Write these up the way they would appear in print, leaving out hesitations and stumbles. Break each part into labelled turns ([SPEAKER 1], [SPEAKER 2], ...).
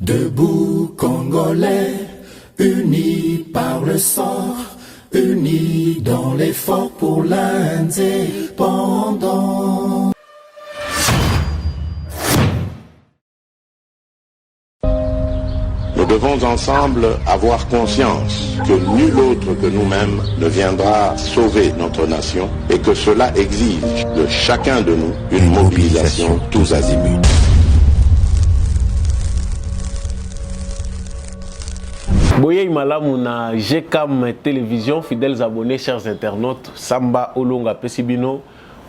[SPEAKER 1] Debout Congolais, unis par le sort, unis dans l'effort pour l'indépendance.
[SPEAKER 2] Nous devons ensemble avoir conscience que nul autre que nous-mêmes ne viendra sauver notre nation et que cela exige de chacun de nous une mobilisation tous azimuts.
[SPEAKER 3] Boye malamu na GCAM télévision, fidèles abonnés, chers internautes, Samba Olonga Pesibino,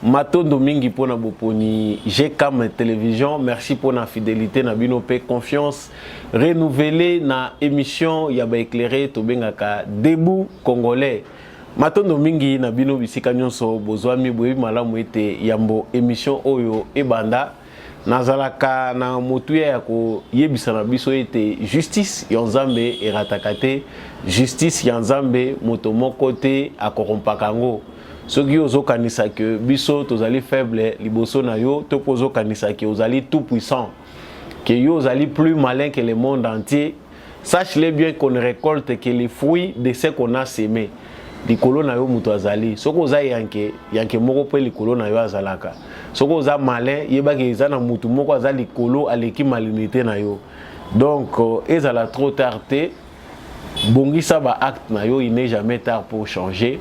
[SPEAKER 3] Matondo mingi pona boponi GCAM télévision, merci pour la fidélité na bino pe confiance renouvelée na émission yaba éclairé to bengaka Debout Congolais. Matondo mingi na bino bisika nyonso bozwami boye malamu ete yambo émission oyo ebanda. Nazalaka na motuya ya ko yebisa na biso ete justice ya Nzambe eratakate, justice ya Nzambe moto moko te akorompaka ngo. Soki ozokanisa ke biso tozali faible liboso na yo, to pozokanisa ke ozali tout puissant, que yo ozali plus malin que le monde entier, sache-le bien qu'on ne récolte que les fruits de ce qu'on a sémé. Likolo na yo muto azali. Soko oza yanke moko pe likolo na yo azalaka. Soko oza malin, yebaki eza na mutu moko azali likolo aleki malinité na yo. Donc ezala trop tard te. Bongisa ba acte na yo, il n'est jamais tard pour changer.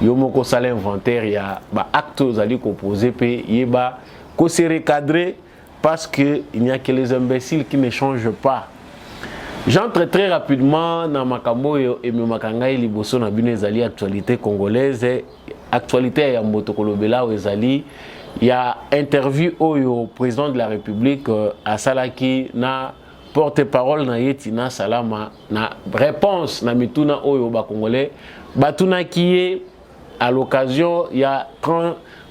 [SPEAKER 3] Yo moko sala inventaire ya ba acte ozali composé pe yeba ko se recadrer parce que il n'y a que les imbéciles qui ne changent pas. J'entre très rapidement dans makambo et me makangai liboso na bino ezali actualité congolaise, actualité ya mboto kolobela ezali ya interview oyo président de la République a salaki na porte-parole na Yetina Salama na réponse na mituna oyo ba congolais batuna kiye à l'occasion ya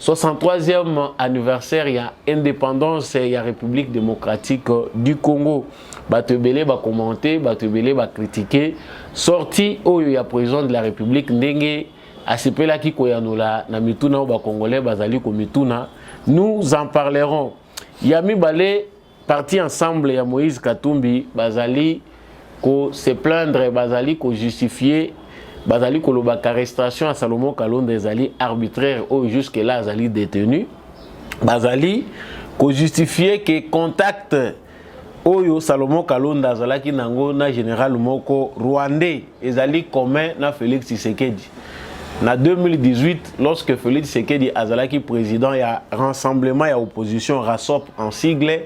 [SPEAKER 3] 63e anniversaire ya indépendance ya République démocratique du Congo. Batebele ba commenter, batebele ba critiquer sorti oyo ya président de la République ndenge asepela ki koyanola na mituna ba congolais bazali ko mituna. Nous en parlerons. Yami Balé parti ensemble ya Moïse Katumbi bazali ko se plaindre, bazali ko justifier, bazali ko lobaka arrestation à Salomon Kalonda ezali arbitraire ou jusque là azali détenu, bazali ko justifier que contact oyo Salomon Kalonda azalaki nango na général moko rwandais ezali commun na Félix Tshisekedi. Na 2018 lorsque Félix Tshisekedi azalaki président ya rassemblement ya opposition RASOP en sigle,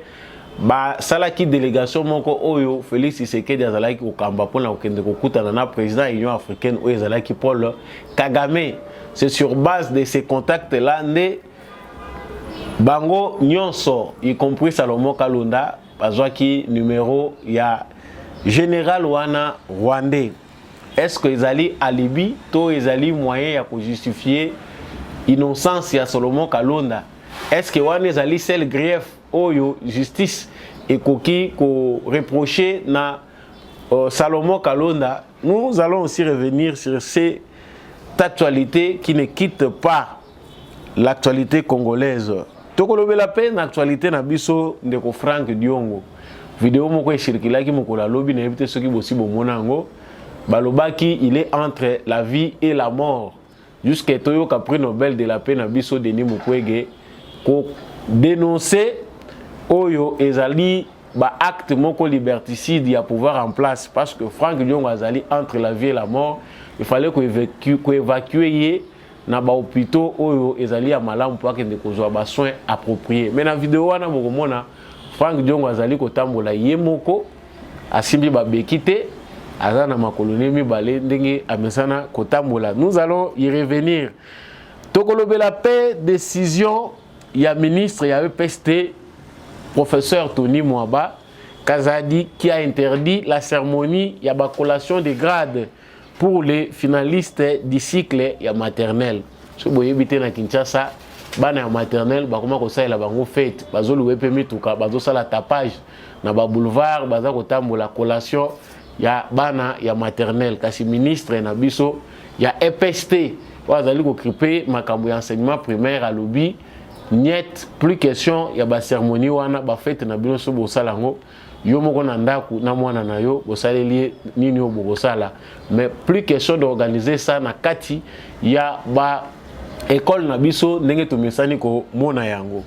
[SPEAKER 3] ba salaki délégation moko oyo Félix Tshisekedi azalaki kokamba pona kokende kokutana na président de l'Union africaine oyo azalaki Paul Kagame. C'est sur base de ces contacts là né bango nyonso y compris Salomon Kalonda bazwaki numéro ya général wana rwandais. Est-ce que ezali alibi to ezali moyen ya ko justifier innocence ya Salomon Kalonda? Est-ce que wana ezali seul grief oyo justice ekoki ko reprocher na Salomon Kalonda? Nous allons aussi revenir sur cette actualité qui ne quitte pas l'actualité congolaise. Tokolobe la peine actualité na biso ndeko Frank Diongo. Vidéo moko eshirikilaki moko la lobby na ebite soki bosi bomona ngo. Balobaki il est entre la vie et la mort. Jusqu'à toyo ka prix Nobel de la paix na biso Denis Mukwege ko dénoncer oyo ezali ba acte moko liberticide ya pouvoir en place parce que Frank Diongo azali entre la vie et la mort. Il fallait ko évacuer na ba hôpitaux oyo ezali ya malamu pour que kozwa ba soins appropriés. Mais na vidéo wana mokomona Frank Diongo azali kotambola ye moko asimbi ba bekite azana makoloni mibale ndenge amesana kotambola. Nous allons y revenir. Tokolobela paix décision ya ministre ya EPST professeur Tony Mwaba Kazadi qui a interdit la cérémonie ya ba collation de grades pour les finalistes du cycle ya maternelle. Si vous voyez na Kinshasa, bana ya maternelle bakoma ko salela bango fête, bazolu wepe mituka, bazo sala tapage na ba boulevard, baza ko tambola collation ya bana ya maternelle kasi ministre na biso ya EPST wazali ko kriper makambo ya enseignement primaire à lobby. Niet plus question ya ba cérémonie wana ba fête na biso bo salango yo moko na ndaku na mwana na yo bosaleli nini yo bokosala. Mais plus question d'organiser ça na kati ya ba école na biso ndenge tomesani ko mona yango.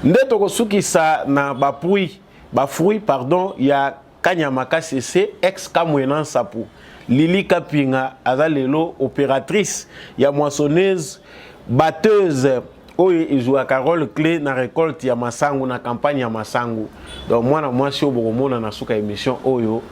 [SPEAKER 3] Nde tokosukisa na ba fruit pardon ya Kanyamaka CC ex Kamwena Nsapu. Lili Kapinga azalelo opératrice ya moissonneuse batteuse oyo izwaka rôle clé na récolte ya masangu na campagne ya masangu. Donc mwana mwasi oyo bokomona na suka émission oyo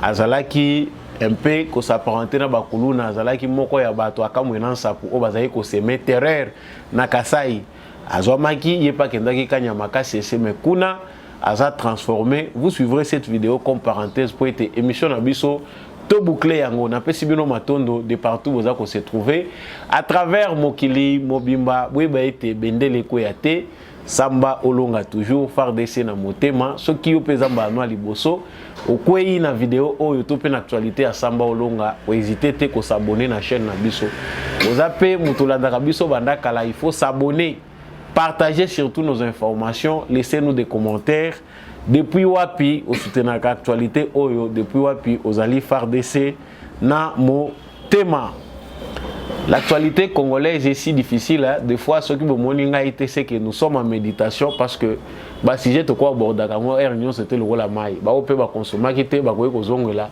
[SPEAKER 3] azalaki un peu ko s'apparenter na bakuluna, azalaki moko ya bato akamwena Nsapu oyo bazali ko semer terreur na Kasai. Azwamaki yepa kendaki Kanyamaka CC mais kuna aza transformé. Vous suivrez cette vidéo comme parenthèse pour être émission na biso to boucler yango na pesi bino matondo de partout vous ko se trouver à travers mokili mobimba bweba ete bendele ko yate samba olonga toujours FARDC na motema soki yo peza mbano liboso okwei na vidéo oyo to pe na actualité ya samba olonga o hésiter te ko s'abonner na chaîne na biso ozape mutulanda biso banda kala il faut s'abonner. Partagez surtout nos informations, laissez-nous des commentaires. Depuis Wapi, au soutien de l'actualité, depuis Wapi, aux alliés FARDC, na mo tema. L'actualité congolaise est si difficile, hein? Des fois, ceux qui me montrent c'est que nous sommes en méditation parce que bah si j'ai quoi borda réunion c'était le rôle à maille. Bah on peut bah consommer qui était bah quoi là.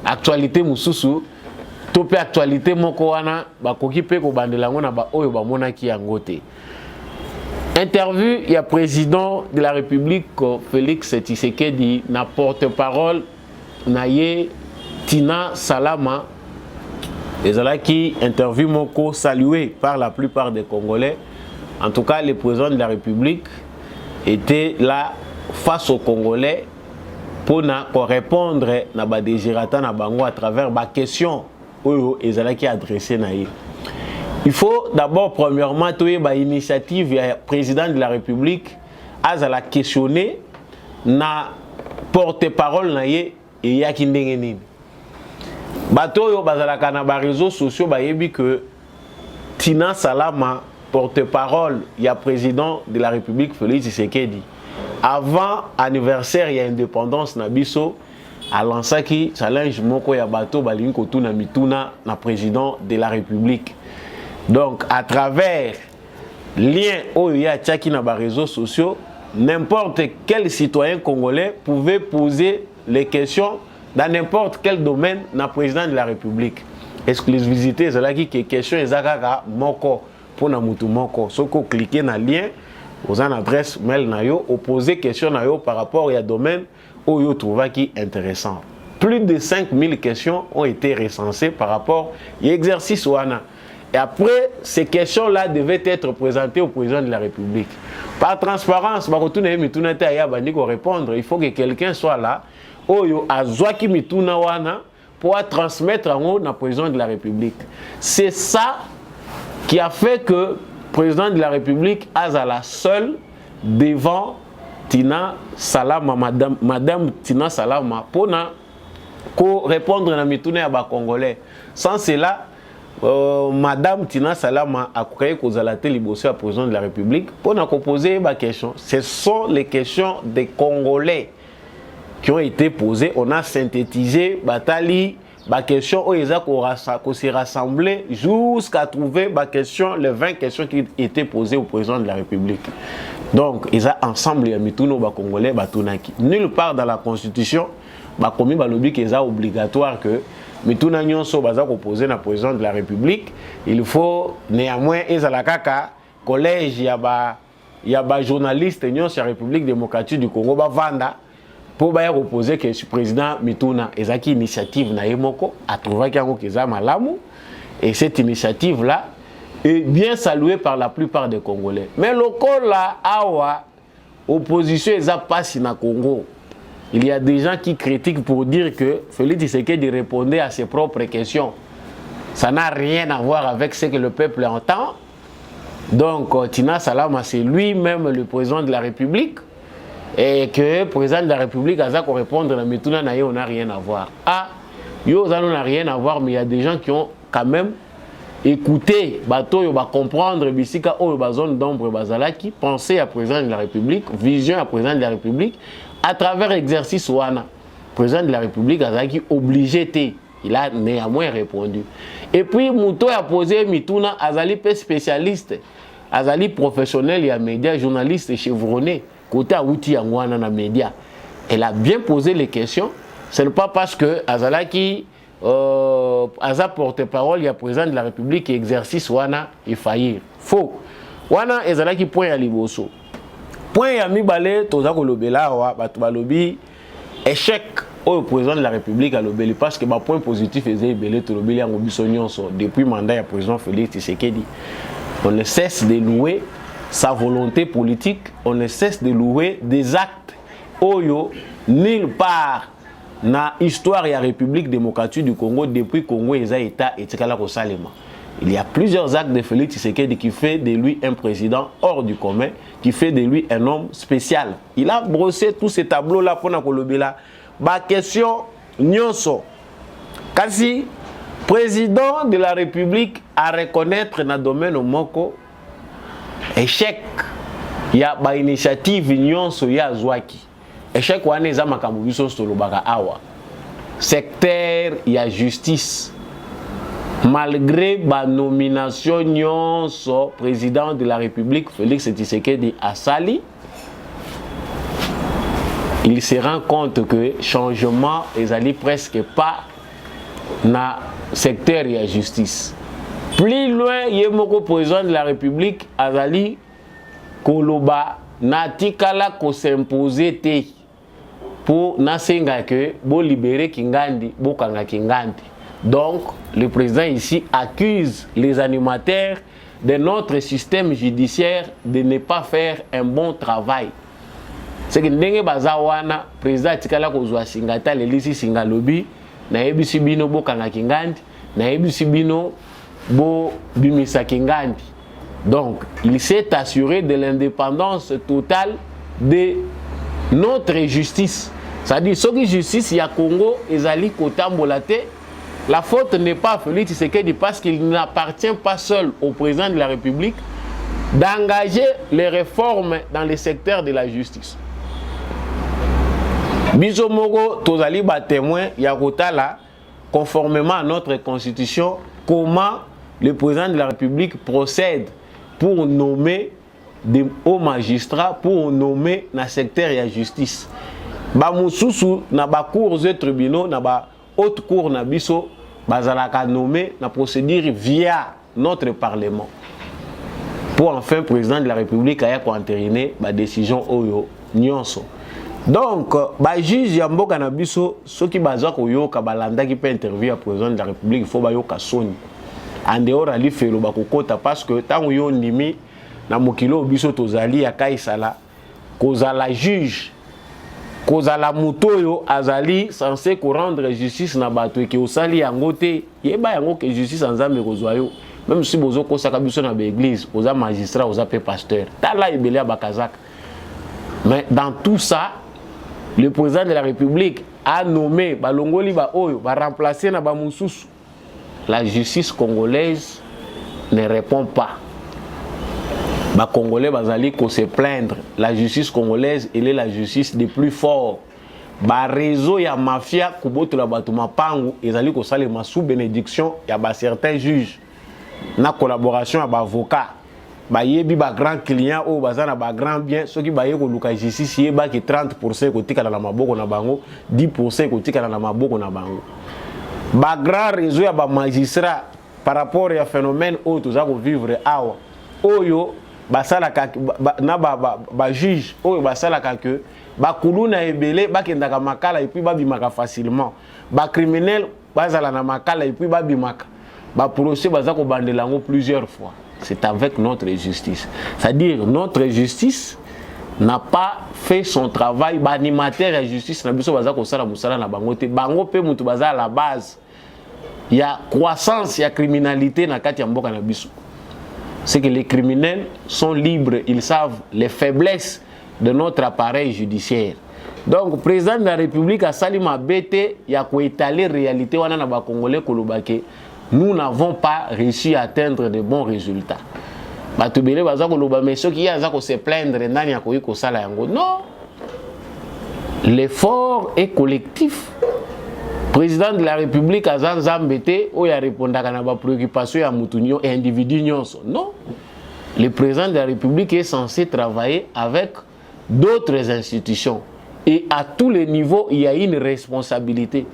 [SPEAKER 3] Actualité mususu, topé actualité moko wana bah koki pe ko bandela ngona bah oyo bah mona ki yangote. Interview, il y a président de la République Félix Tshisekedi, na porte-parole naye Tina Salama. Les qui interview moko salué par la plupart des Congolais. En tout cas, le président de la République était là face aux Congolais pour répondre na ba désirata na bango à travers ba question oyo qui adressé naye. Il faut d'abord, premièrement, trouver une initiative du président de la République à la questionner na porte-parole na ye et yaki ndenge nini. Bato yo bazalaka na ba réseaux sociaux ba yebi que Tina Salama, porte-parole ya président de la République Félix Tshisekedi, avant anniversaire ya indépendance na biso a lancé challenge moko ya bato balingi kotuna mituna na président de la République. Donc, à travers lien OIA Tchaki na ba réseaux sociaux, n'importe quel citoyen congolais pouvait poser les questions dans n'importe quel domaine na président de la République. Exclusivité, c'est là qui question ezakaka moko pour na mutu moko. Soko cliquer na lien, aux en adresse mail na yo, opposer question na yo par rapport à domaine où yo trouva qui intéressant. Plus de 5000 questions ont été recensées par rapport à l'exercice wana. Et après, ces questions-là devaient être présentées au président de la République. Par transparence, répondre, il faut que quelqu'un soit là, pour transmettre au président de la République. C'est ça qui a fait que le président de la République a la seule devant Tina Salama, Madame Tina Salama, pour répondre à la Congolais. Sans cela, Madame Tina Salama a créé qu'aux alatés libossés à président de la République pour nous poser des questions. Ce sont les questions des Congolais qui ont été posées. On a synthétisé Batali, les questions où ils ont s'est rassemblés jusqu'à trouver les 20 questions qui étaient posées au président de la République. Donc, ils ont ensemble mis tous nos Congolais. Nulle part dans la Constitution, commis lobby qu'ils ont obligatoire que mais tout le monde est opposé à président de la République. Il faut néanmoins ezalakaka collège il y a journaliste de la République démocratique du Congo vanda pour opposer que le président Mituna ezaki initiative na yemoko a trouvé qu'il malamu et cette initiative là est bien saluée par la plupart des Congolais. Mais le col là awa opposition eza passe na Congo. Il y a des gens qui critiquent pour dire que Félix Tshisekedi répondait à ses propres questions. Ça n'a rien à voir avec ce que le peuple entend. Donc, Tina Salama, c'est lui-même le président de la République. Et que le président de la République a ça qu'on répondre à Mituna Naye, on n'a rien à voir. Ah, yo, ça n'a rien à voir, mais il y a des gens qui ont quand même écouté, bateau, va comprendre, bisika, oh, zone d'ombre, bazalaki, penser à président de la République, vision à président de la République, à travers l'exercice wana président de la République azaki obligé té, il a néanmoins répondu. Et puis Mouto a posé mituna azali pe spécialiste, azali professionnel ya média, journaliste chevronné côté outil yangwana na média. Elle a bien posé les questions. Ce n'est pas parce que azalaki aza porte-parole ya président de la République et exercice wana il faillir. Faux. Wana ezalaki point ya liboso. Point ya mibale toza kolobela wa batu balobi échec au président de la République à l'obéli parce que ma point positif est belé to lobeli yango biso nyonso depuis mandat ya président Félix Tshisekedi. On ne cesse de louer sa volonté politique, on ne cesse de louer des actes oyo nulle part na histoire ya République démocratique du Congo depuis Congo eza état etikala ko salema. Il y a plusieurs actes de Félix Tshisekedi qui fait de lui un président hors du commun, qui fait de lui un homme spécial. Il a brossé tous ces tableaux-là pour Nakolobela. Ma question, Nyonso, kasi président de la République à reconnaître dans le domaine moko échec, il y a une initiative Nyonso ya Zwaki. Échec wana eza makambo biso stolobaka awa. Secteur ya justice. Malgré ma nomination nyonso président de la République Félix Tshisekedi à Sali, il se rend compte que changement est presque pas na secteur de la justice. Plus loin, il y a un président de la République azali koloba natikala ko s'imposer te pour nasenga que bo libérer Kingandi, bo kanga Kingandi. Donc, le président ici accuse les animateurs de notre système judiciaire de ne pas faire un bon travail. C'est que ndenge bazawana président tikala kozwa singata lelisi singalobi na ebisi bino bo kanga Kingandi na ebisi bino bo bimisa Kingandi. Donc, il s'est assuré de l'indépendance totale de notre justice. C'est-à-dire ce qui justice ya Congo ezali kotambola te. La faute n'est pas à Félix Tshisekedi parce qu'il n'appartient pas seul au président de la République d'engager les réformes dans le secteur de la justice. Bisomogo tozali ba témoin ya kotala conformément à notre constitution comment le président de la République procède pour nommer des hauts magistrats, pour nommer dans le secteur de la justice. Ba mususu na ba cours et tribunaux na ba haute cour na biso bazalaka nommé na procédure via notre parlement pour enfin président de la République aya ko entériner ba décision oyo nyonso. Donc ba juge ya mboka na biso soki bazwa ko yoka balanda ki peut interview à président de la République il faut ba yoka soni en dehors ali felo ba kokota parce que tango yo ndimi na mokilo biso tozali ya kaisala kozala juge kozala mutoyo azali censé ko rendre justice na bato eke osali yango te yeba yango ke justice nzambe kozwa yo même si bozo kosaka biso na ba église oza magistrat oza pe pasteur tala ebele ya bakazaka. Mais dans tout ça le président de la République a nommé balongoli ba oyo ba remplacer na ba mususu. La justice congolaise ne répond pas. Les Congolais bazali ko se plaindre. La justice congolaise, elle est la justice des plus forts. Ba réseau ya mafia kuboto la bato mapangu ezali ko salema sous bénédiction ya ba certains juges. Na collaboration ya ba avocat. Ba yebi ba grand client o bazana ba grand bien ceux qui ba ye ko luka justice yeba ki 30% ko tikala na maboko na bango, 10% ko tikala na maboko na bango. Ba grand réseau ya ba magistrat par rapport à phénomène o toza ko vivre awa. Oyo basalaka na ba juge oyo basalaka que ba kuluna ebele bakendaka makala et puis babimaka facilement ba criminel bazala na makala et puis babimaka ba procès bazako bandelango plusieurs fois. C'est avec notre justice, c'est-à-dire notre justice n'a pas fait son travail. Ba animateur ya justice na biso bazako sala musala na bango te bango pe mutu bazala la base ya croissance ya criminalité na kati ya mboka na biso. C'est que les criminels sont libres, ils savent les faiblesses de notre appareil judiciaire. Donc, le président de la République a salima bête, il a étaler la réalité, nous n'avons pas réussi à atteindre de bons résultats. Mais ceux qui se plaindre, non. l'effort est collectif. Président de la République a zambete ou ya répondaka na ba préoccupation ya mutunyo et individu nyonso. Non. Le président de la République est censé travailler avec d'autres institutions. Et à tous les niveaux, il y a une responsabilité.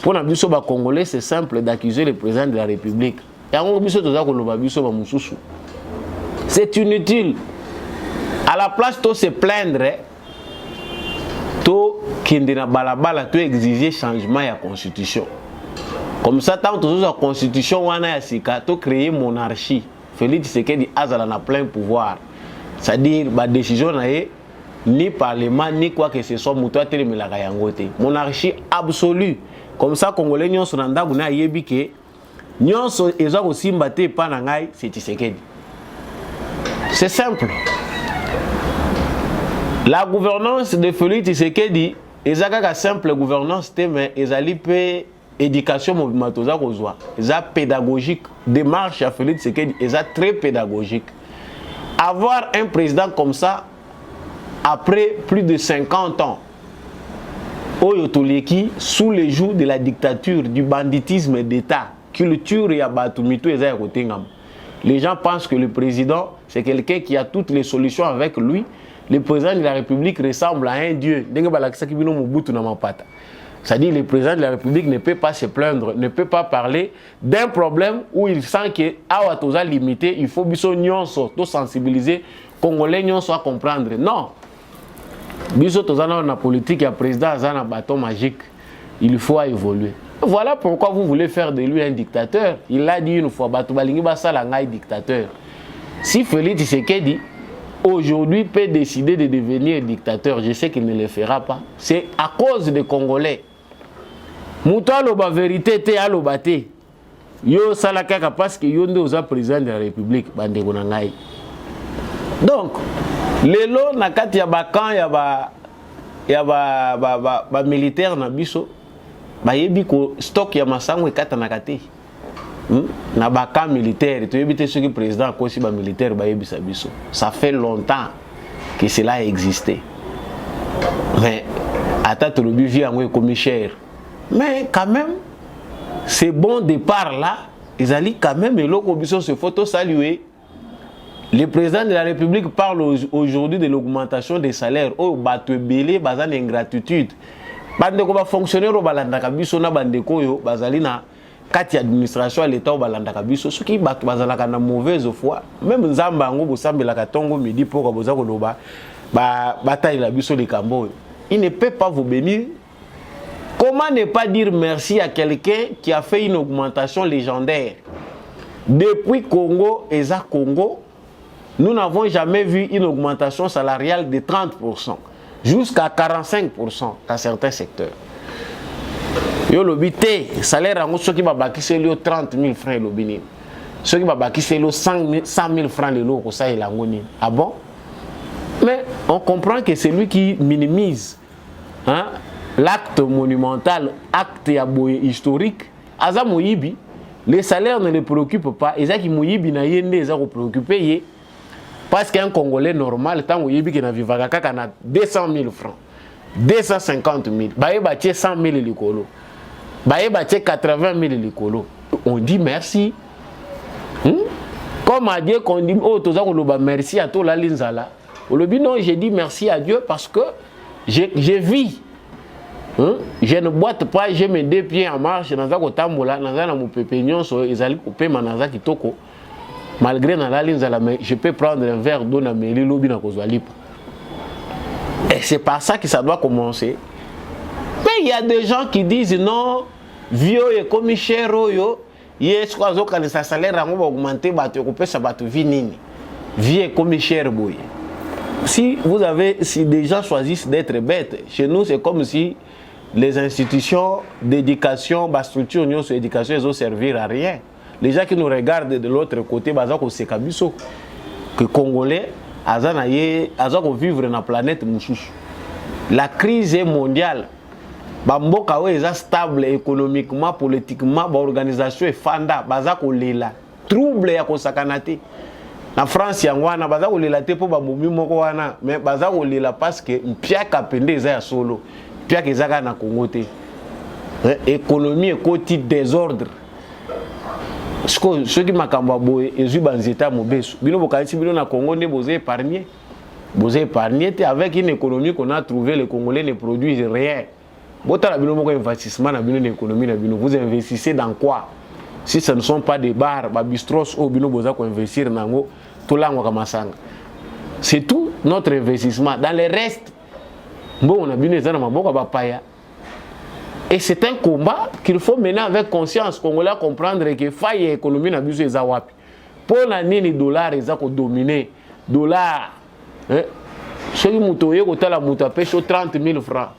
[SPEAKER 3] Pour les Congolais, c'est simple d'accuser le président de la République. C'est inutile. À la place de se plaindre, de exiger changement de la constitution. Comme ça, tant que la constitution, on a créé une monarchie. Félix Tshisekedi a plein pouvoir. C'est-à-dire, la décision ni parlement, ni quoi que ce soit, monarchie absolue. Comme ça, Congolais, nous sommes dans le monde, nous sommes aussi battus par Nangai, c'est Tshisekedi. C'est simple. La gouvernance de Félix Tshisekedi, ils ont une simple gouvernance, mais ils ont éducation mouvementaire, ils ont pédagogique. Démarche à Félix Tshisekedi, ils ont très pédagogique. Avoir un président comme ça, après plus de 50 ans, Oyotoleki, sous les joues de la dictature, du banditisme d'État, culture et abatumito, les gens pensent que le président, c'est quelqu'un qui a toutes les solutions avec lui. Le président de la République ressemble à un dieu. C'est-à-dire que le président de la République ne peut pas se plaindre, ne peut pas parler d'un problème où il sent que à limité, il faut sensibiliser Congolais à comprendre. Non. Biso tozana na politique ya président azana bâton magique, il faut évoluer. Voilà pourquoi vous voulez faire de lui un dictateur. Il l'a dit une fois, bato balingi basala ngai dictateur. Si Félix Tshisekedi aujourd'hui peut décider de devenir dictateur, je sais qu'il ne le fera pas. C'est à cause des Congolais. Mouta loba vérité te aloba te. Yo salaka parce que yo ndoza président de la République bandeko na ngai. Donc lelo na kati ya bakan ya ba militaire na biso bayebi ko stock ya masango ekata na kate na bakan militaire to yebi te soki président ko si ba militaire bayebi sa biso. Ça fait longtemps que cela a existé. Mais ata to lobi vi yango ekomi cher. Mais quand même c'est bon départ là, ils allaient quand même eloko biso se photo saluer. Le président de la République parle aujourd'hui de l'augmentation des salaires. Oh, bateau belé, bazan ingratitude. Bandeko ba fonctionnaire au balandaka biso na bandeko yo bazali na kati administration à l'état au balandaka biso. Ce qui bato bazalaka na mauvaise foi. Même nzamba ngo bosambelaka tongo midi pour boza koloba ba bataille la biso les kambo. Il ne peut pas vous bénir. Comment ne pas dire merci à quelqu'un qui a fait une augmentation légendaire? Depuis Congo et za Congo, nous n'avons jamais vu une augmentation salariale de 30%, jusqu'à 45% dans certains secteurs. Yo lobité, salaire en ceux qui va bâtir c'est 30 000 francs lobini. Ceux qui va bâtir c'est 100 000 francs le lot ça il a ngoni. Ah bon? Mais on comprend que c'est lui qui minimise hein, l'acte monumental, acte historique. Aza Moyibi, les salaires ne les préoccupent pas. Et ça qui Moyibi na yende les a préoccupé. Parce qu'un Congolais normal, tant qu'il y a 200 000 francs, 250 000, il y a 100 000 likolo, il y a 80 000 likolo. On dit merci. Comme à Dieu qu'on dit, oh, merci à toi la linzala. Non, j'ai dit merci à Dieu parce que j'ai vu. Je ne boite pas, j'ai mes deux pieds en marche, dans un tambola, dans un pépignon, ils allaient couper ma kitoko. Malgré la linzala, je peux prendre un verre d'eau dans mes lobby na kozwalipa. Et c'est par ça que ça doit commencer. Mais il y a des gens qui disent non, vieux et comme cher yo, yes quoi zo quand ça salaire va augmenter, bateau couper ça bateau vinini. Vieux comme cher boy. Si des gens choisissent d'être bêtes, chez nous c'est comme si les institutions d'éducation, la structure d'éducation, elles ont servir à rien. Les gens qui nous regardent de l'autre côté, que Congolais, ils vont vivre dans la planète. La crise est mondiale. Bamboka est stable économiquement, politiquement, l'organisation est fanda, la trouble ya kosakanate. Na France yangwana baza kolela te po bamomi moko wana, mais baza kolela parce que mpia kapende za ya solo. pia kezaka na Congo te. Économie et côté désordre. Ceux qui makambo boye ezu banzeta mobesu. Bino bokanisi bino na Congo ne boze épargner. Boze épargner avec une économie qu'on a trouvé, les Congolais ne produisent rien. Botala bino moko investissement na bino na économie na bino, vous investissez dans quoi? Si ce ne sont pas des bars, ba bistros ou bino boza ko investir nango tolango kamasanga. C'est tout notre investissement. Dans le reste, bon on a bino ezana maboko ba paya. Et c'est un combat qu'il faut mener avec conscience. Congolais comprendre que faille économie na biso eza wapi. Pour la nini dollar eza ko dominer. Dollar. Ceux qui mutoye ko tala muta peso 30 000 francs.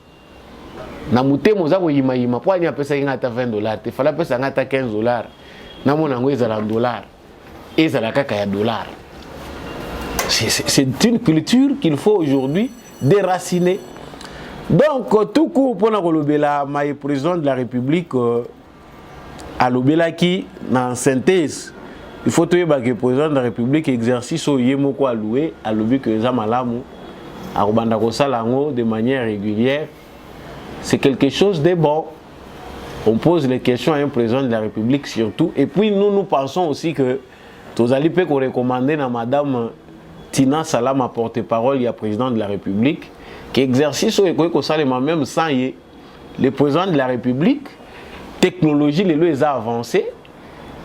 [SPEAKER 3] Na mutemo za ko yima pour ni apesa ngata $20. Te fala pesa ngata $15. Na mona ngo eza la dollar. Eza kaka ya dollar. C'est une culture qu'il faut aujourd'hui déraciner. Donc, tout coup, pour le président de la République, à l'obéla qui, dans synthèse, il faut que le président de la République exercice au yémoko alloué, à l'obé que les amalamu, à Rubandako Salango, de manière régulière. C'est quelque chose de bon. On pose les questions à un président de la République surtout. Et puis, nous pensons aussi que tous allez peut recommander à Madame Tina Salama, porte-parole, il y a président de la République, qui exercice même sans le président de la République, technologie les a avancé.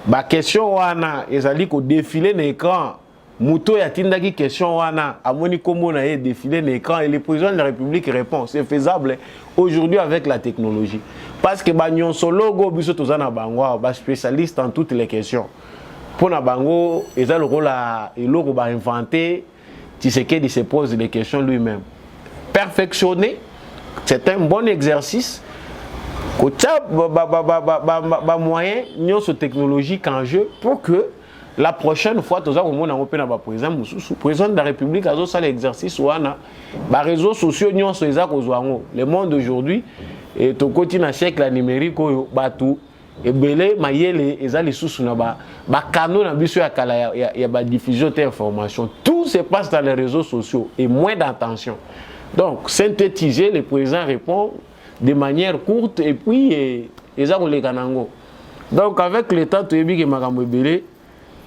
[SPEAKER 3] La question wana ezali ko défiler l'écran, muto ya tindaki question wana amoni kombo na défiler l'écran et le président de la République répond c'est faisable aujourd'hui avec la technologie parce que ba nyonso logo biso tozana bango ba spécialiste en toutes les questions. Pour na bango ezali rola eloko ba inventer Tshisekedi se pose les questions lui-même. Perfectionner, c'est un bon exercice. Moyen, nous technologique en jeu pour que la prochaine fois, tout ça, le président de la République a fait l'exercice où les réseaux sociaux, le monde d'aujourd'hui, et au quotidien siècle numérique, et belé mayele ezali susu na ba canaux na biso ya kala ya ba diffusion d'informations. Tout se passe dans les réseaux sociaux et moins d'attention. Donc synthétiser, le président répond de manière courte et puis ezako le kanango. Donc avec le temps toyebi ke makambo belé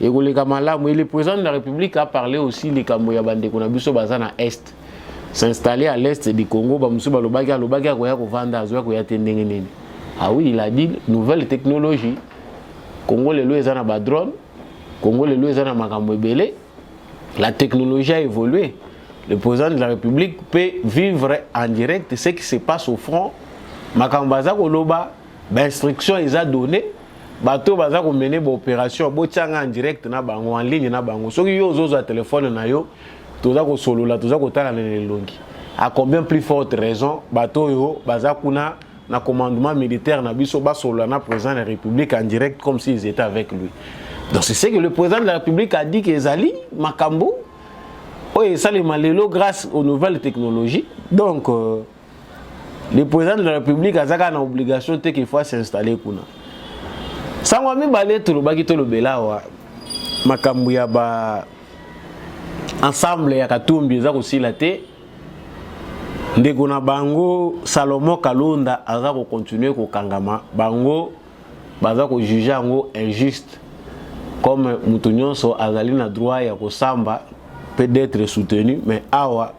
[SPEAKER 3] et ko le kamala mais le président de la République a parlé aussi les kambo ya bande ko na biso bazana est. S'installer à l'est du Congo ba musu ba lobaki ko ya ko vanda azo ko ya tendenge nini. Ah oui, il a dit nouvelle technologie. Congo le lois na ba drone, Congo le lois na makambo belé. La technologie a évolué. Le président de la République peut vivre en direct ce qui se passe au front. Makambo za ko loba, ba instruction ils a donné. Bato baza ko mener ba opération, bo tianga en direct na bango en ligne na bango. Soki yo zozo téléphone na yo, toza ko solola, toza ko tala le longi. À combien plus forte raison bato yo baza kuna na commandement militaire na biso basolo na président de la République en direct comme s'ils étaient avec lui. Donc c'est ce que le président de la République a dit que Zali Makambo oui, ça les malélo grâce aux nouvelles technologies. Donc le président de la République a une obligation de qu'il faut s'installer kuna. Ça m'a mis balé tout le baki tout le bela wa Makambo ya ba ensemble ya Katumbi za aussi la té. Ndeko na bango Salomon Kalonda aza ko continuer ko kangama bango baza ko juger ngo injuste comme mutu nyonso azali na droit ya ko samba peut être soutenu mais awa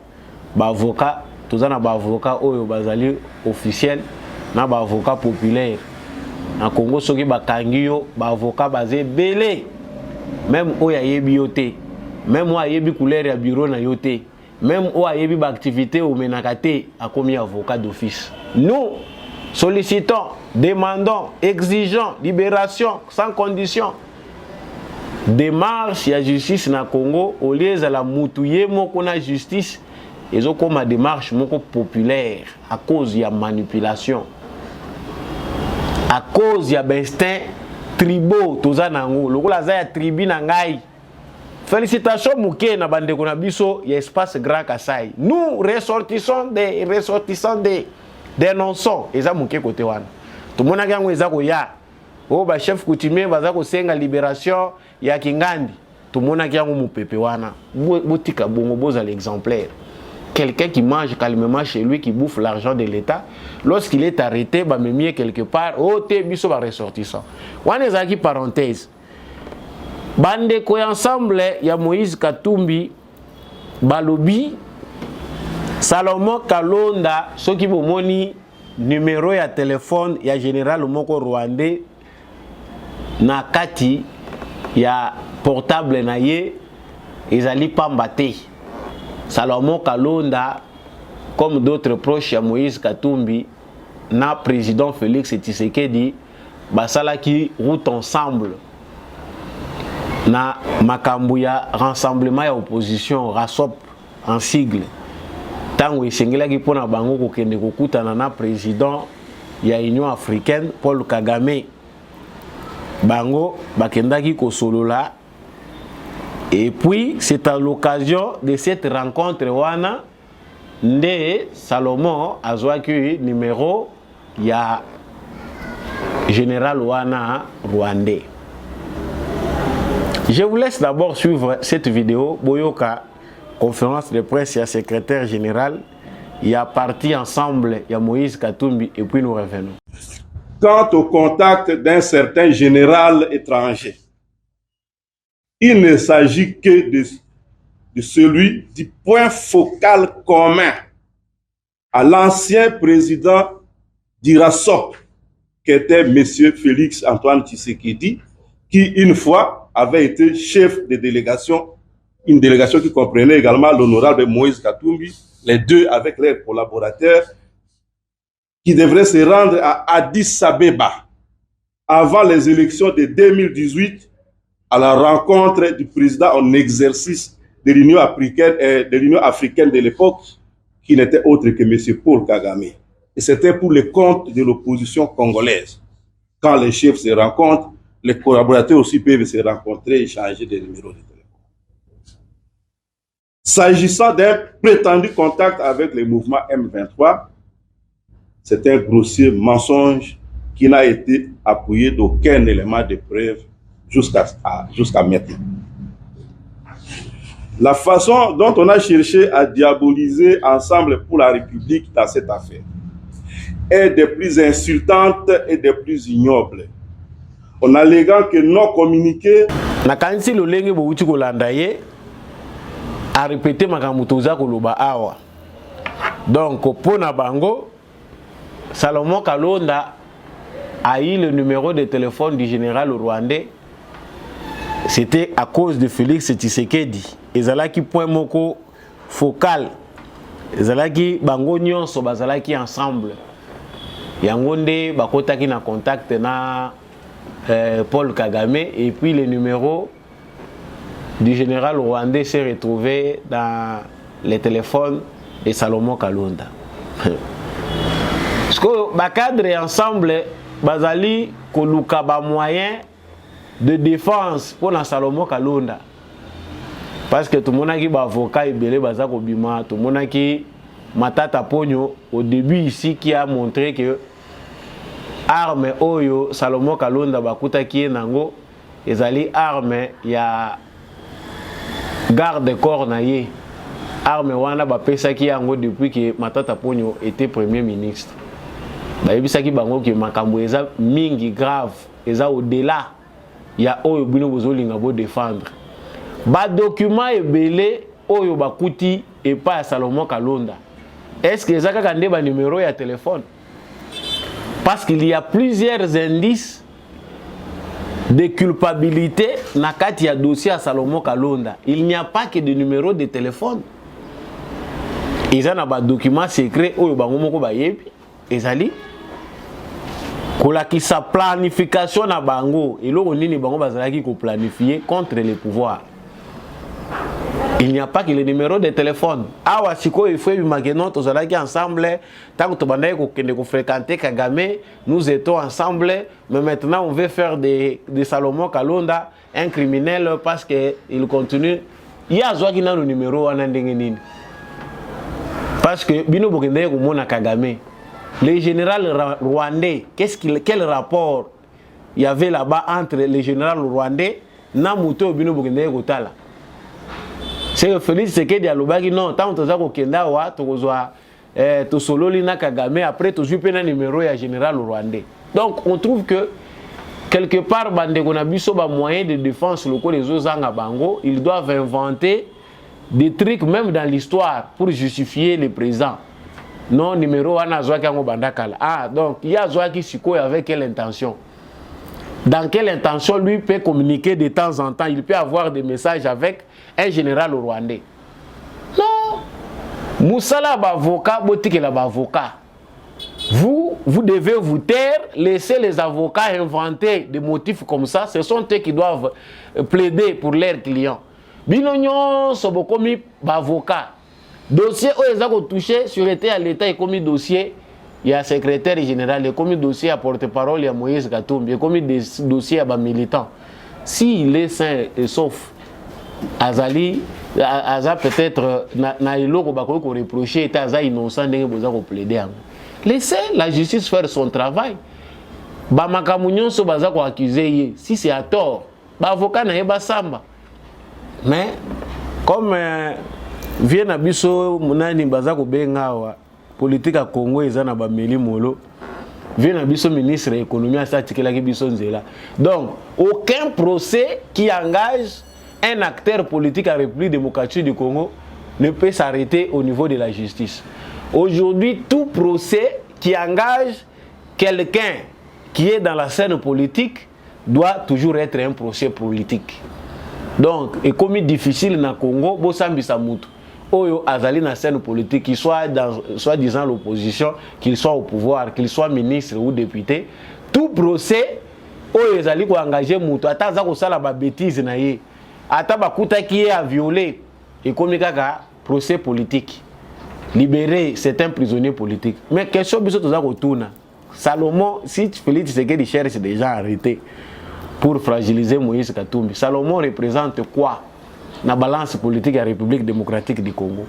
[SPEAKER 3] ba avocat tozana ba avocat oyo bazali officiel na ba avocat populaire na Congo soki ba kangiyo ba avocat bazé belé même oya yebi yote même oya yebi couleur ya bureau na yote. Même où il y a une activité au Ménakate a commis avocat d'office. Nous sollicitons, demandons, exigeons libération sans condition. Démarche à justice na Congo au lieu de la moutouye moko na justice ils ont comme une démarche moko populaire à cause de la manipulation. À cause de l'instinct tribal toza nango lokola za ya tribu na ngai. Félicitations Mouké na bande ko na biso ya espace Grand Kasai. Nous ressortissons des dénonçons eza Mouké côté wana. Tout le monde a gagné eza ko ya. O ba chef coutumier baza ko senga libération ya Kingandi. Tout le monde a gagné mu pepe wana. Botika bongo boza l'exemplaire. quelqu'un qui mange calmement chez lui, qui bouffe l'argent de l'État, lorsqu'il est arrêté, bah me quelque part, oh t'es biso va ressortissant. On est aquí parenthèse. Bande ko ensemble, il y a Moïse Katumbi, Balobi, Salomon Kalonda, ceux qui vont moni numéro ya téléphone, ya général moko rwandais, na kati ya portable na ye, ils allaient pas mbaté. Salomon Kalonda, comme d'autres proches à Moïse Katumbi, na président Félix Tshisekedi, basala qui route ensemble. Na makambu ya rassemblement ya opposition, RASOP en sigle. Tango isengela ki pona bango ko kende ko kutana na président ya Union africaine Paul Kagame. Bango bakendaki ko solola. Et puis, c'est à l'occasion de cette rencontre wana nde Salomon azwaki numéro ya général wana rwandais. Je vous laisse d'abord suivre cette vidéo. Boyoka, conférence de presse, il y a secrétaire général, il y a parti ensemble, il y a Moïse Katumbi, et puis nous revenons.
[SPEAKER 4] Quant au contact d'un certain général étranger, il ne s'agit que de celui du point focal commun à l'ancien président d'IRASOP, qui était M. Félix Antoine Tshisekedi, qui une fois avait été chef de délégation, une délégation qui comprenait également l'honorable Moïse Katumbi, les deux avec leurs collaborateurs, qui devraient se rendre à Addis Abeba avant les élections de 2018, à la rencontre du président en exercice de l'Union africaine de l'époque, qui n'était autre que M. Paul Kagame. Et c'était pour le compte de l'opposition congolaise. Quand les chefs se rencontrent, les collaborateurs aussi peuvent se rencontrer et échanger des numéros de téléphone. S'agissant d'un prétendu contact avec le mouvement M23, c'est un grossier mensonge qui n'a été appuyé d'aucun élément de preuve jusqu'à maintenant. La façon dont on a cherché à diaboliser Ensemble pour la République dans cette affaire est des plus insultantes et des plus ignobles. En alléguant que non communiqué.
[SPEAKER 3] Nakanisi lolenge bouti kolanda ye a répété makamutoza koloba awa. Donc pour na bango Salomon Kalonda a eu le numéro de téléphone du général rwandais. C'était à cause de Félix Tshisekedi. Ezalaki point moko focal. Ezalaki bango nyonso bazalaki ensemble. Yango nde bakotaki na contact na Paul Kagame, et puis le numéro du général rwandais s'est retrouvé dans les téléphones de Salomon Kalonda. Parce que ba cadre ensemble bazali koluka ba moyen de défense pour Salomon Kalonda. Parce que tout le monde a qui ba avocat ebele baza ko bima, tout le monde a qui Matata Pogno au début ici qui a montré que arme oyo Salomon Kalonda bakuta ki nango ezali arme ya garde corps na ye, arme wana ba pesa ki yango depuis que Matata Pogno était premier ministre. Ba yebisaki bango ki makambo eza mingi grave, eza au-delà ya oyo bino bozolinga bo défendre. Ba document ebele oyo bakuti et pas Salomon Kalonda. Est-ce que ezaka kande ba numéro ya téléphone? Parce qu'il y a plusieurs indices de culpabilité na kati ya dossier à Salomon Kalonda. Il n'y a pas que de numéro de téléphone. Ils ont un document secret oyo bango moko bayebi ezali kolaki sa planification na bango eloko nini bango bazalaki ko planifier contre les pouvoirs. Il n'y a pas que le numéro de téléphone. Awa siko il faut imaginer tous allaki ensemble tant que tobandai ko kende ko fréquenter Kagame, nous étions ensemble, mais maintenant on veut faire de Salomon Kalonda un criminel parce que il continue. Il y a zwa ki na le numéro wana ndenge nini. Parce que bino bokende ko mona Kagame. Le général rwandais, quel rapport il y avait là-bas entre le général rwandais na muto bino bokende ko tala? c'est Félix Tshisekedi alobaki non tant toza kokenda wa tokozwa tosololi na Kagame après tozwi pe na numéro ya général rwandais. Donc on trouve que quelque part bandeko na biso ba moyens de défense locaux les ozanga bango, ils doivent inventer des trucs même dans l'histoire pour justifier les présents. Non numéro wana zwaki yango bandakala. Ah donc il y a zwaki sikoyo avec quelle intention? Dans quelle intention lui peut communiquer de temps en temps? Il peut avoir des messages avec un général rwandais. Non. Moussala avocat, botikela avocat. Vous devez vous taire, laisser les avocats inventer des motifs comme ça. Ce sont eux qui doivent plaider pour leurs clients. Binonyon sobokomi avocat. Dossier où ils ont touché sur l'État et commis dossier. Il y a secrétaire général, il y a commis dossier à porte-parole, il y a Moïse Katumbi, il y a commis dossier à militant. S'il est sain et sauf, Azali, Aza peut-être, na iloko bako ko reprocher, et Aza innocent, n'est pas ko plaider. Laissez la justice faire son travail. Bamakamunyon so baza ko accuser, si c'est à tort, ba avocat na yeba samba. Mais comme vient na biso munani baza ko bengawa. Politique à Congo et na bameli molo vient à biso ministre de l'économie à s'articuler qui biso nzela. Donc aucun procès qui engage un acteur politique à la République démocratique du Congo ne peut s'arrêter au niveau de la justice. Aujourd'hui, tout procès qui engage quelqu'un qui est dans la scène politique doit toujours être un procès politique. Donc, et comme difficile na Congo, bo sambisa mutu. Oyo azali na scène politique, qu'il soit dans soi-disant l'opposition, qu'il soit au pouvoir, qu'il soit ministre ou député, tout procès oyo ezali ko engager mutu ata za ko sala ba bêtise na ye ata bakuta qui est à violer et comme kaka procès politique. Libérer certains prisonniers politiques. Mais question biso toza ko tuna. Salomon, si Félix Tshisekedi cherche des gens arrêtés pour fragiliser Moïse Katumbi, Salomon représente quoi? La balance politique de la République démocratique du Congo.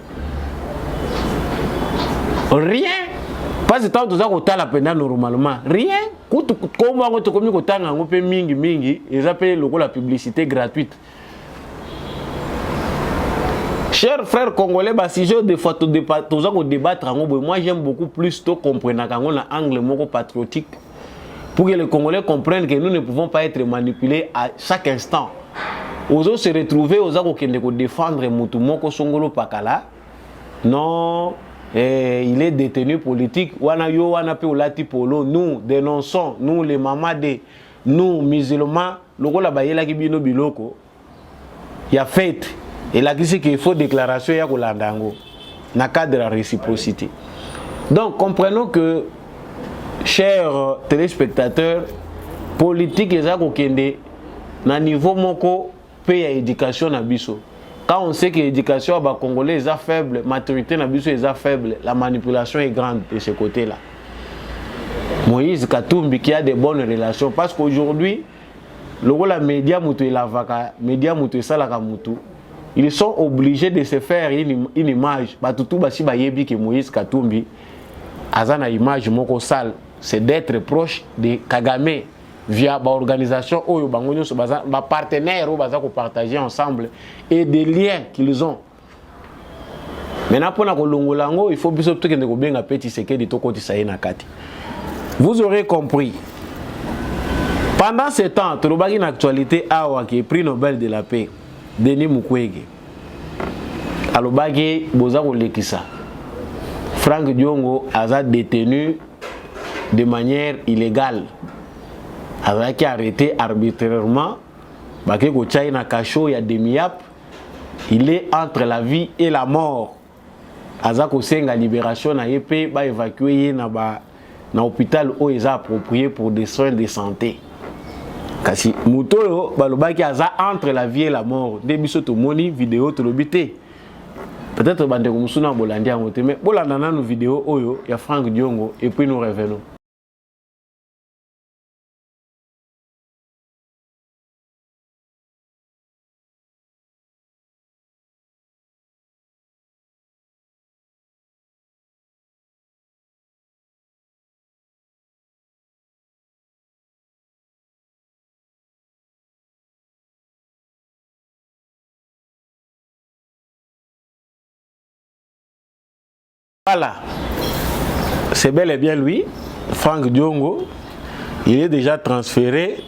[SPEAKER 3] Rien. Pas de temps que la peine normalement. Rien. Comme on a commis autant en peu mingi, ils appellent la publicité gratuite. Chers frères congolais, si je débattre, moi j'aime beaucoup plus de comprendre un angle patriotique pour que les Congolais comprennent que nous ne pouvons pas être manipulés à chaque instant. Ozo se retrouver aux akokende ko défendre Mutumoko Songolo Pakala. Non, il est détenu politique. Wana yo wana pe olati polo. Nous dénonçons, nous les mamadés, nous musulmans, lokola bayela ki bino biloko. Il y a fait et là qu'il faut déclaration ya kolandango na cadre de la réciprocité. Donc comprenons que chers téléspectateurs, politique les akokende na niveau moko paye à éducation na biso. Quand on sait que l'éducation à Congolais est faible, la maturité na biso est faible, la manipulation est grande de ce côté-là. Moïse Katumbi qui a des bonnes relations parce qu'aujourd'hui, le média mutu et l'avocat, média mutu et salaka mutu, ils sont obligés de se faire une image. Batutu basi bayebi que Moïse Katumbi azana image moko sale, c'est d'être proche de Kagame. Via l'organisation ou les partenaires ou baza ko partager ensemble et des liens qu'ils ont. Maintenant pour na kolongolango, il faut biso tout que ne benga petit seke de tokoti saina kati. Vous aurez compris. Pendant ce temps, tolobaki une actualité awa qui est prix Nobel de la paix, Denis Mukwege. Alobaki boza ko lekisa. Frank Diongo a détenu de manière illégale. Avec arrêté arbitrairement, il y a demi-ap, il est entre la vie et la mort. Azako senga libération na yepé ba évacuer na hôpital où ils approprié pour des soins de santé. Kasi muto balobaki aza entre la vie et la mort. Debiso to moni vidéo to lobité. Peut-être bande ko musuna bolandi ngote mais bolanda na vidéo oyo ya Frank Diongo et puis nous revenons. Voilà, c'est bel et bien lui, Franck Diongo. Il est déjà transféré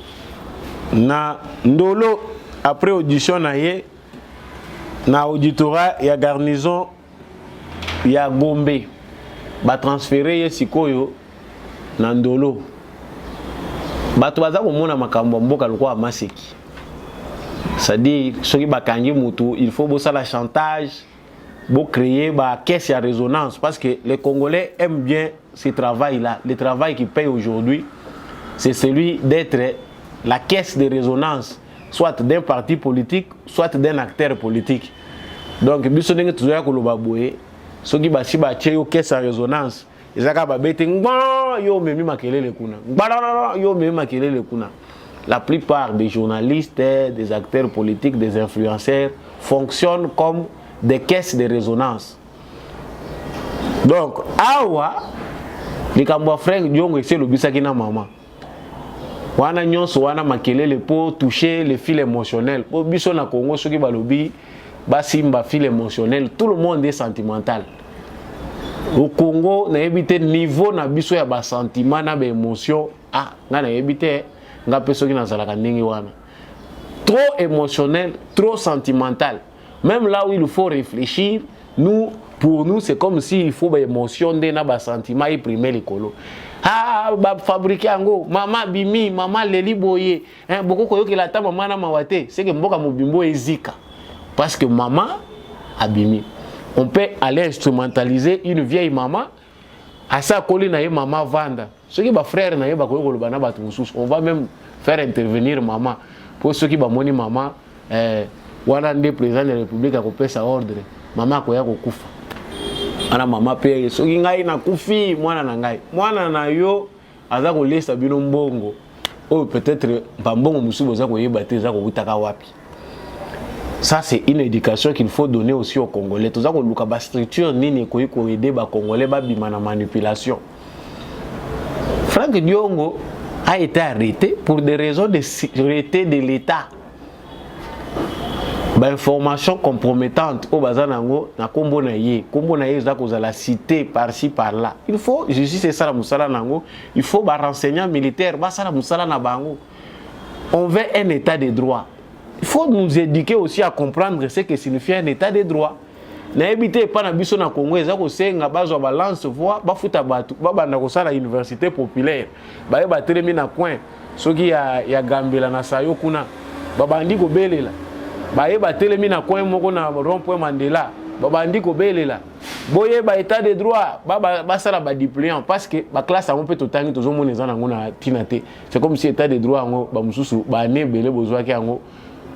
[SPEAKER 3] na Ndolo après audition na auditorat ya garnison ya Gombe. Ba transféré ye sikoyo na Ndolo. Bato baza komona makambo mboka lokwa maseki. C'est-à-dire soki bakangi mutu, il faut bosser la chantage, pour créer ba caisse à résonance parce que les Congolais aiment bien ce travail là, le travail qui paye aujourd'hui. C'est celui d'être la caisse de résonance, soit d'un parti politique, soit d'un acteur politique. Donc, si vous avez une caisse à résonance, ils la plupart des journalistes, des acteurs politiques, des influenceurs fonctionnent comme des caisses de résonance. Donc, awa, les Franck Diongo, c'est le bisakina maman. Wana nyonso wana makelele pour toucher les fils émotionnels. Pour biso na Congo soki balobi basimba fil émotionnel, tout le monde est sentimental. Au Congo na ebité niveau na biso ya ba sentiment na ba émotion ah nga na ebité nga peso ki na zalaka ndenge wana. Trop émotionnel, trop sentimental. Même là où il faut réfléchir, nous pour nous c'est comme si il faut ba émotion de na ba sentiment et primer l'écolo. Ah, ba fabriquer ango, maman bimi, maman leli boye. Hein, beaucoup koyoki la ta maman na mawate, c'est que mboka mobimbo ezika. Parce que maman a bimi. On peut aller instrumentaliser une vieille maman. À ça koli na ye maman vanda. Ceux qui ba frère na ye ba koyoko lo bana batu mususu. On va même faire intervenir maman pour ceux qui ba moni maman wana ndé président de la République a kopé sa ordre. Maman koya ko kufa. Ana mama pe soki ngai na kufi mwana na ngai mwana na yo aza ko lesa bino mbongo ou peut-être mbongo musubo za ko yeba te za ko butaka wapi. Ça c'est une éducation qu'il faut donner aussi aux Congolais. Tout ça ko luka ba structure nini ko aider ba Congolais ba bima na manipulation. Franck Diongo a été arrêté pour des raisons de sécurité de l'État. Information compromettante au bazanango na kombo na ye za kozala cité par-ci par-là. Il faut justice c'est ça la musala nango, il faut ba renseignants militaires ba sala musala na bango. On veut un état de droit. Il faut nous éduquer aussi à comprendre ce que signifie un état de droit. Na ebité pa na biso na Congo za ko senga bazwa balance voix ba futa batu ba banda ko sala université populaire. Ba ba telemi na coin soki ya gambela na sayo kuna ba bandi ko belela. Baye ba telemi na coin moko na rond-point Mandela babandi ko belela boye ba état de droit ba sala ba dipliant parce que ba classe on peut totangi tozo moneza nango na tinate c'est comme si état de droit ngo ba mususu ba ne belé bozwa ki ngo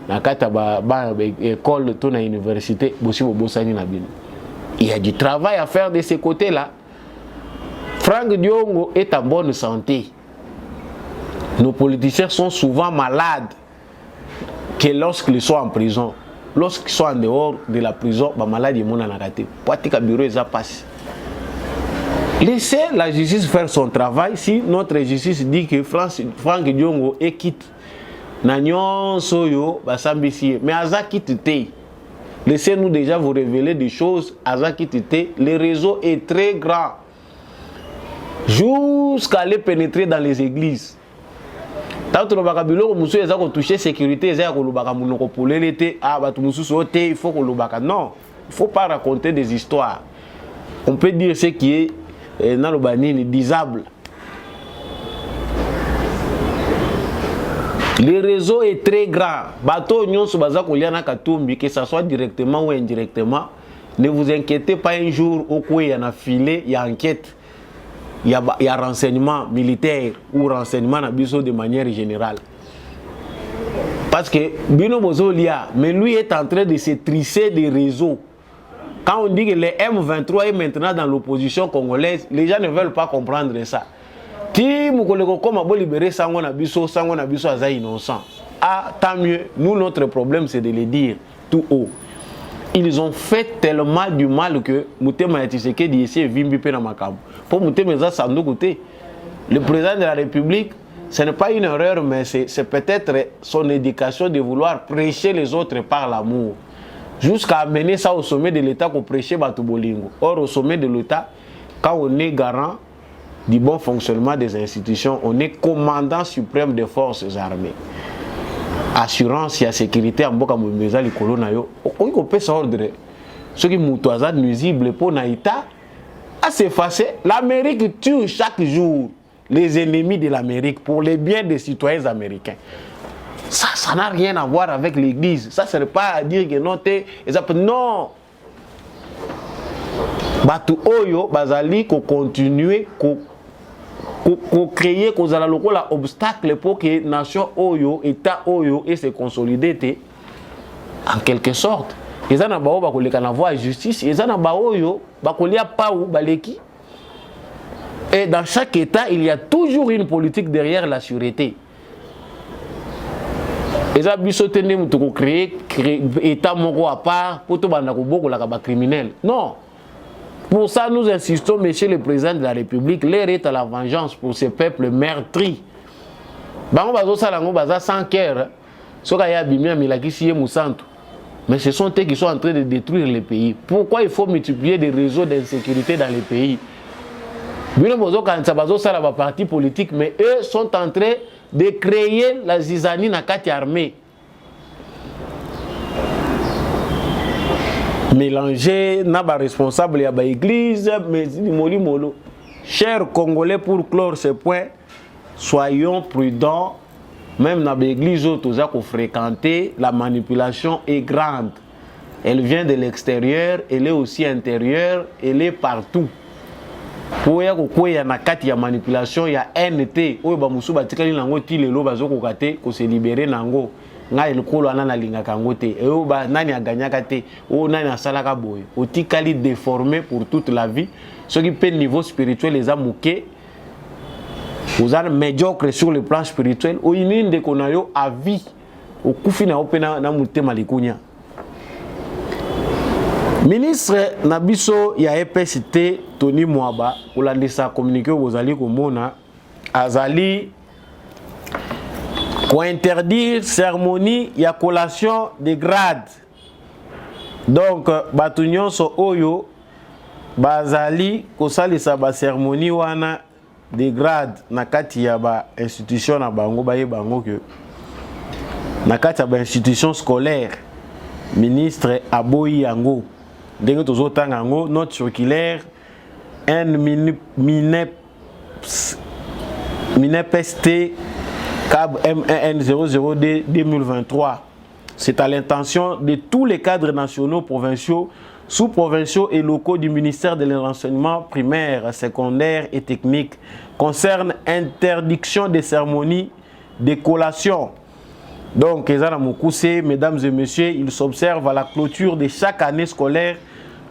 [SPEAKER 3] na kata ba école to na université bosi bo bosani na bino. Il y a du travail à faire de ces côtés-là. Franck Diongo est en bonne santé. Nos politiciens sont souvent malades que lorsqu'ils sont en prison, lorsqu'ils sont en dehors de la prison, les malades sont raté. Pratique bureau ça passe. Laissez la justice faire son travail. Si notre justice dit que Franck Diongo est quitte, Nagnon Soyo, Basambisi, mais Aza quitte te. Laissez-nous déjà vous révéler des choses. Aza quitte te. Le réseau est très grand. Jusqu'à aller pénétrer dans les églises. Tant que nous avons touché sécurité, il faut que non, il ne faut pas raconter des histoires. On peut dire ce qui est dans le disable. Le réseau est très grand. Bateau que ce soit directement ou indirectement, ne vous inquiétez pas un jour au coin il y a un filet, il y a enquête. Il y a renseignement militaire ou renseignement de manière générale. Parce que Bino Bozolia, mais lui est en train de se trisser des réseaux. Quand on dit que le M23 est maintenant dans l'opposition congolaise, les gens ne veulent pas comprendre ça. Si vous libérer Sango Nabiso Aza innocent. Ah, tant mieux. Nous, notre problème, c'est de le dire tout haut. Ils ont fait tellement du mal que Moutema Tshisekedi ici est vimbi pe na makambo. Pour Moutema ça sans nous côté. Le président de la République, ce n'est pas une erreur, mais c'est peut-être son éducation de vouloir prêcher les autres par l'amour. jusqu'à amener ça au sommet de l'État qu'on prêchait Bato Bolingo. Or, au sommet de l'État, quand on est garant du bon fonctionnement des institutions, on est commandant suprême des forces armées. Assurance et sécurité en boka mbeza likolo na yo. On peut s'ordre. Ce qui est nuisible pour l'État, à s'effacer. L'Amérique tue chaque jour les ennemis de l'Amérique pour les biens des citoyens américains. Ça n'a rien à voir avec l'Église. Ça ne sert pas à dire que non, non. Batu Oyo, Bazali, qu'on continue, qu'on crée, qu'on a l'obstacle pour que la nation Oyo, État Oyo, et se consolider en quelque sorte. Ils ont un voie justice, ils ont un Oyo, et dans chaque État, il y a toujours une politique derrière la sûreté. Ils ont créé État moko à part pour tout le criminel. Non. Pour ça, nous insistons, monsieur le président de la République, l'air est à la vengeance pour ces peuples meurtris. Mais ce sont eux qui sont en train de détruire les pays. Pourquoi il faut multiplier des réseaux d'insécurité dans les pays? Parti politique, mais eux sont en train de créer la zizanie na kati armée. Mélanger n'a pas responsable ya ba église, mais moli molo. Chers Congolais, pour clore ce point, soyons prudents. Même dans l'église où nous avons fréquenté, la manipulation est grande. Elle vient de l'extérieur, elle est aussi intérieure, elle est partout. Pour y a manipulation, il y a NT. Où bamusu batikali nango ti lelo bazoko kate ko se libérer nango. Nga el kolo anana linga kangote. E o ba nani aganyaka te, o nani asalaka boye. O tikali déformé pour toute la vie. Ceux qui paient niveau spirituel les a mouqués. Vous êtes médiocre sur le plan spirituel. O inine de konayo à vie. O kufina opena na mutema likunya. Ministre Nabiso ya EPCT Tony Mwaba olandisa communiqué aux komona azali ko interdire cérémonie ya collation de grade. Donc batunyon so oyo bazali ko salisa ba cérémonie wana de grade na kati ya ba institution na bango baye bango que na kati ya ba institution scolaire ministre aboyi yango. Dès que notre circulaire MINEPST CAB MN00D 2023. C'est à l'intention de tous les cadres nationaux, provinciaux, sous-provinciaux et locaux du ministère de l'enseignement primaire, secondaire et technique concerne interdiction des cérémonies de collation. Donc, mesdames et messieurs, il s'observe à la clôture de chaque année scolaire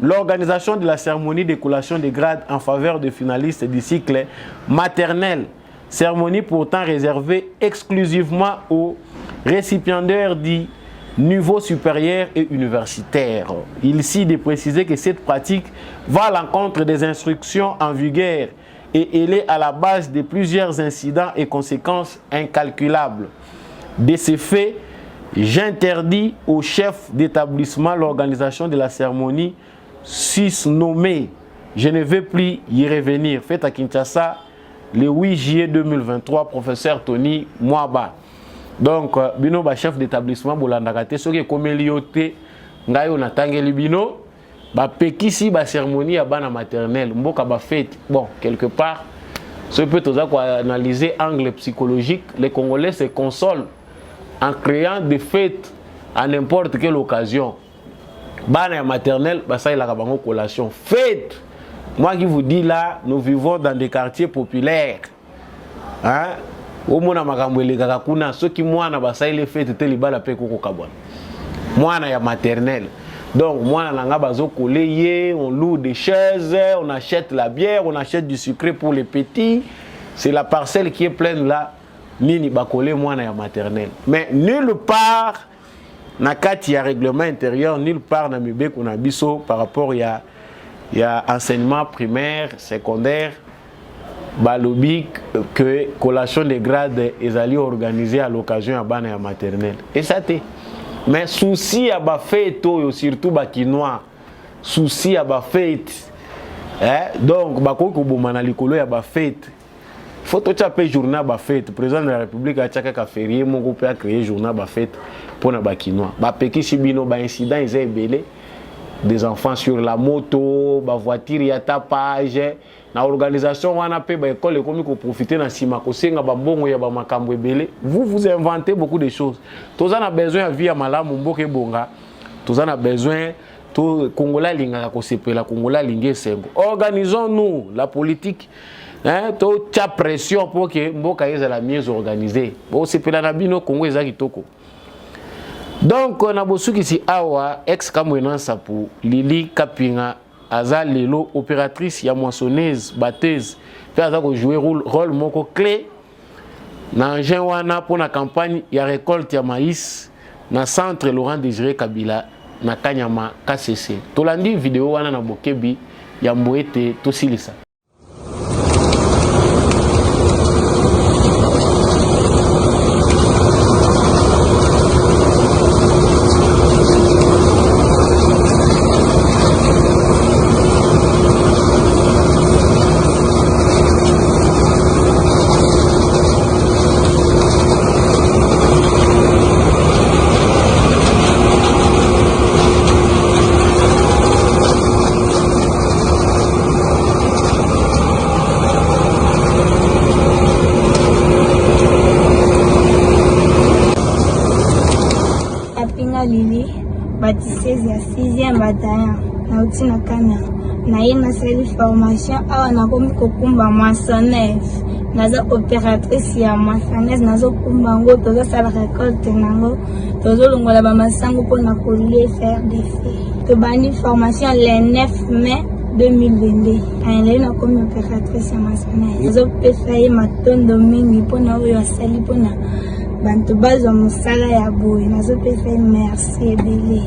[SPEAKER 3] l'organisation de la cérémonie de collation de grades en faveur des finalistes du cycle maternel. Cérémonie pourtant réservée exclusivement aux récipiendaires du niveau supérieur et universitaire. Il s'y de préciser que cette pratique va à l'encontre des instructions en vigueur et elle est à la base de plusieurs incidents et conséquences incalculables. De ces faits, j'interdis au chef d'établissement l'organisation de la cérémonie nommée. Je ne vais plus y revenir. Fait à Kinshasa le 8 juillet 2023, professeur Tony Mwaba. Donc, bino ba chef d'établissement bolandakate ce qui comme lioté ngayo na tangeli bino ba pekisi ba cérémonie ya bana maternelle mboka ba fête. Bon, quelque part, ce peut analyser angle psychologique. Les Congolais se consolent en créant des fêtes à n'importe quelle occasion. Bana maternelle, ça il a une collation. Fête. Moi qui vous dis là, nous vivons dans des quartiers populaires. Hein? Au mona makambwele kakuna, ceux qui moi na basa il fête te libala pe koko kabwana. Moi na ya maternelle. Donc moi na nga bazo collé, on loue des chaises, on achète la bière, on achète du sucre pour les petits. C'est la parcelle qui est pleine là. Nini bakole moi na ya maternelle. Mais nulle part na kati ya règlement intérieur, nulle part na mibe kuna biso par rapport ya enseignement primaire, secondaire, balobi que collation de grades est allé organiser à l'occasion ya bana ya maternelle. Et ça t'est Mais souci à ba fête surtout ba kinois. Souci à ba fête. Donc ba ko bomana likolo ya ba fête. Faut tout chaper journée ba fête. Président de la République a chaka ka férié mon groupe a créé journée ba fête pour na ba kinois. Ba peki sibino ba incident ils belé. Des enfants sur la moto, ba voiture ya tapage. Na organisation wana pe ba école comme ko profiter na sima ko senga ba mbongo ya ba makambo ebele. Vous inventez beaucoup de choses. Tous on a besoin de vie à malamu mboke bonga. Tous on a besoin to Congolais linga ko sepela Congolais lingue sengo. Organisons-nous la politique. To tcha pression pour que mboka ezala mieux organisée. Bo sepela na bino Congo ezaki toko. Donc on a bosu kisi awa ex kamwenansa pour Lili Kapinga aza lelo opératrice ya moissonneuse batteuse pe aza ko jouer rôle moko clé na engin wana pour la campagne ya récolte ya maïs na centre Laurent Désiré Kabila na Kanyama KCC. Tolandi vidéo wana na bokebi ya mboete tosilisa.
[SPEAKER 5] Lili bâtisseuse ya 6e bataillon na utina kana na yena sali formation awa na komi kokumba moissonneuse naza opératrice ya moissonneuse nazo kumba ngo tozo sala récolte nango tozo longola ba masango pona kolie faire des filles to bani formation le 9 mai 2022 ayele na komi opératrice ya moissonneuse nazo pesa ye matondo mingi pona oyo asali pona bantu bazwa mosala ya boye nazopesa merci ebele.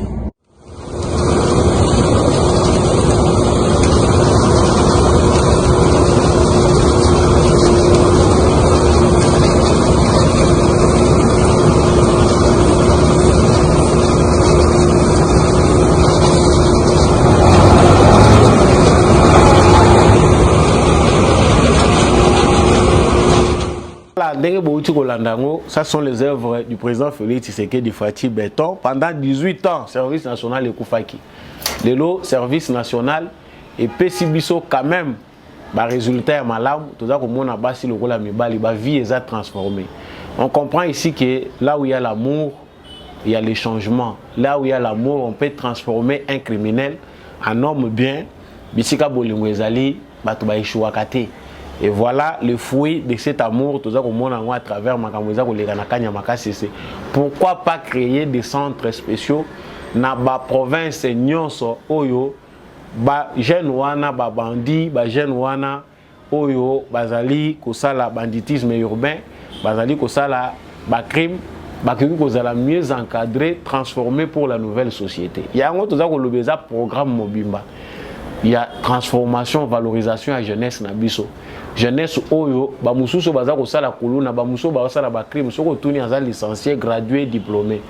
[SPEAKER 3] Ça sont les œuvres du président Félix Tshisekedi Fati Béton pendant 18 ans, service national et Koufaki. Le service national et Pessibiso quand même, bah résultat malam, tout ça comme on a bâti le rôle à Mibali, bah vie est transformée. On comprend ici que là où il y a l'amour, il y a les changements. Là où il y a l'amour, on peut transformer un criminel en homme bien. Bisika Bolingwezali, bah tu vas échouer. Et voilà le fruit de cet amour, tout ça comme on a à travers Makamweza Koleganakanya Makasese. Pourquoi pas créer des centres spéciaux dans la province nyonso oyo ba jeune wana ba bandi ba jeune wana oyo bazali kosala banditisme urbain, bazali kosala ba crime, ba kiki kozala mieux encadré, transformé pour la nouvelle société. Il y a un tout ça kolobeza programme Mobimba. Il y a transformation, valorisation à jeunesse na biso. Jeunesse oyo ba mususu baza ko sala kuluna ba mususu ba sala ba crime soko tuni aza licencié, gradué, diplômé.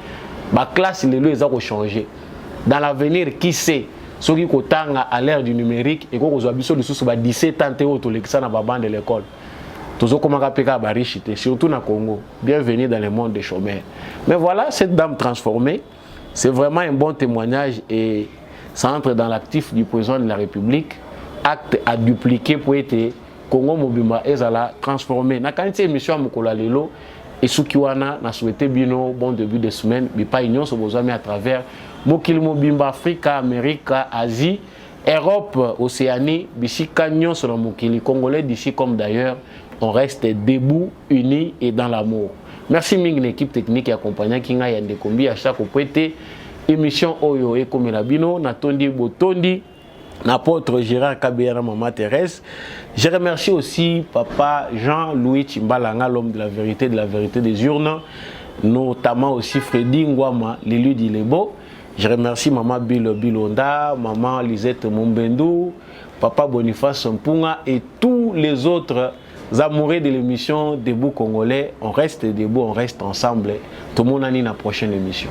[SPEAKER 3] Ba classe lelo eza ko changer. Dans l'avenir qui sait ceux qui kotanga à l'ère du numérique et ko kozwa biso lisusu ba 17 ans te oto lekisa na ba bande de l'école. Tozo komaka peka ba richité surtout na Congo. Bienvenue dans le monde des chômeurs. Mais voilà cette dame transformée, c'est vraiment un bon témoignage et ça entre dans l'actif du président de la République, acte à dupliquer pour être Congo Mobimba ezala transformé. Na kanite émission Mukola lelo et Sukiwana na souhaité bino bon début de semaine, bipa union so bozami à travers Mokili Mobimba Afrique, Amérique, Asie, Europe, Océanie, bisika nyon sur Mokili Congolais d'ici comme d'ailleurs, on reste debout, unis et dans l'amour. Merci ming l'équipe technique et accompagnant Kinga Yande Kombi à chaque poété émission Oyo et comme Bino Natondi Botondi. L'apôtre Gérard Kabeyana Maman Thérèse. Je remercie aussi Papa Jean-Louis Chimbalanga, l'homme de la vérité des urnes, notamment aussi Freddy Ngwama, l'élu d'Ilebo. Je remercie Maman Bilonda, Maman Lisette Mombendou, Papa Boniface Mpunga et tous les autres amoureux de l'émission Debout Congolais. On reste debout, on reste ensemble. Tout le monde a une prochaine émission.